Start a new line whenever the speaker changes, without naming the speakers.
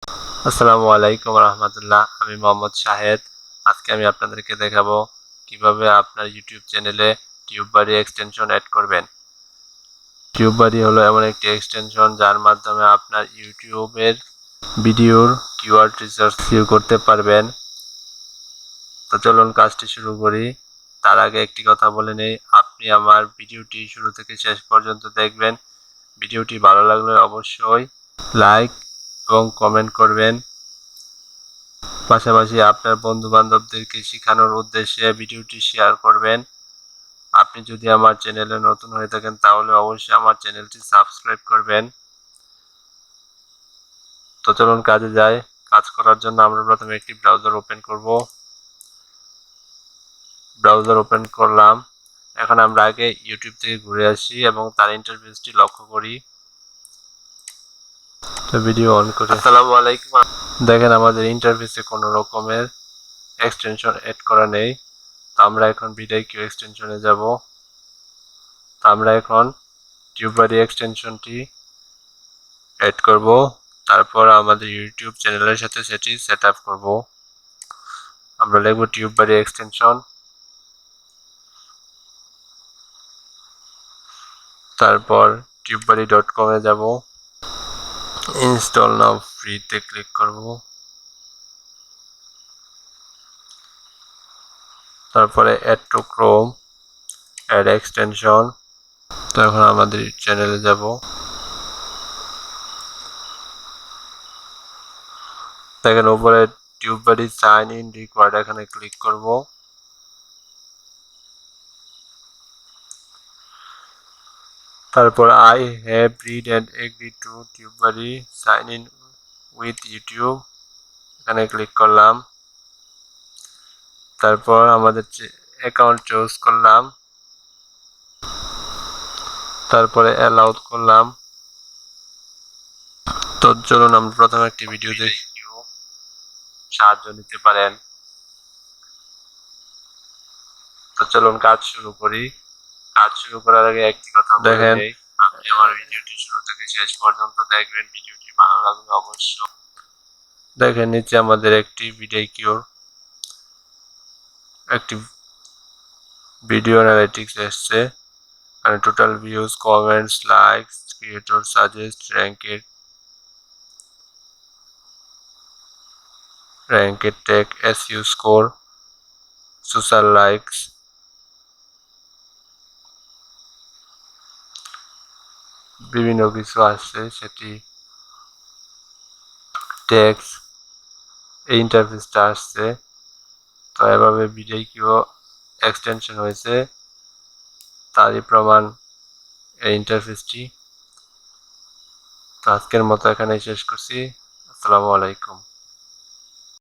আসসালামু আলাইকুম রহমতুল্লাহ। আমি মোহাম্মদ শাহেদ। আজকে আমি আপনাদেরকে দেখাবো কিভাবে আপনার ইউটিউব চ্যানেলে টিউববাডি এক্সটেনশন অ্যাড করবেন। টিউববাডি হলো এমন একটি এক্সটেনশন যার মাধ্যমে আপনার ইউটিউবের ভিডিওর কিওয়ার্ড রিসার্চ করতে পারবেন। তো চলুন কাজটি শুরু করি। তার আগে একটি কথা বলে নেই, আপনি আমার ভিডিওটি শুরু থেকে শেষ পর্যন্ত দেখবেন। ভিডিওটি ভালো লাগলে অবশ্যই লাইক এবং কমেন্ট করবেন। পাশাপাশি আপনার বন্ধু-বান্ধবদেরকে শেখানোর উদ্দেশ্যে ভিডিওটি শেয়ার করবেন। আপনি যদি আমার চ্যানেলে নতুন হয়ে থাকেন তাহলে অবশ্যই আমার চ্যানেলটি সাবস্ক্রাইব করবেন। তো চলুন কাজে যাই। কাজ করার জন্য আমরা প্রথমে একটি ব্রাউজার ওপেন করব। ব্রাউজার ওপেন করলাম। এখন আমরা আগে ইউটিউব থেকে ঘুরে আসি এবং তার ইন্টারফেসটি লক্ষ্য করি। তো ভিডিও অন করি। আসসালামু আলাইকুম। দেখেন আমাদের ইন্টারফেসে কোনো রকমের এক্সটেনশন এড করা নেই। তো আমরা এখন ভিডিও এক্সটেনশনে যাব। তো আমরা এখন টিউববাডি এক্সটেনশনটি এড করব। তারপর আমাদের ইউটিউব চ্যানেলের সাথে সেটি সেট আপ করব। আমরা লিখব টিউববাডি এক্সটেনশন, তারপর tubebuddy.com এ যাব। ইনস্টল নাও ফ্রিতে ক্লিক করব। তারপরে add to Chrome, add extension. তো এখন আমাদের চ্যানেলে যাব। দেখেন উপরে টিউববাডি সাইন ইন রিকোয়ার্ড, এখানে ক্লিক করব। তারপর I have read and agree to TubeBuddy sign in with YouTube, এখানে ক্লিক করলাম। তারপর আমাদের অ্যাকাউন্ট চুজ করলাম। তারপরে অ্যালাউড করলাম। তো চলুন আমরা প্রথমে একটি ভিডিও দেখি, সাহায্য নিতে পারেন। তো চলুন কাজ শুরু করি। কাজ শুরু করার আগে একটি কথা দেখেন, আপনি আমার ভিডিওটি শুরু থেকে শেষ পর্যন্ত দেখবেন। ভিডিওটি ভালো লাগলে অবশ্যই দেখেন নিচে আমাদের একটি একটি ভিডিও অ্যানালিটিক্স এসছে। মানে total views, comments, likes, creator suggest, ranked tech, SEO score, social likes, বিভিন্ন কিছু আসছে, সেটি টেক্স, এই ইন্টারফেসটা আসছে। তো এভাবে ভিডিও এক্সটেনশন হয়েছে, তারই প্রমাণ এই ইন্টারফেসটি। তো আজকের মতো এখানেই শেষ করছি। আসসালামু আলাইকুম।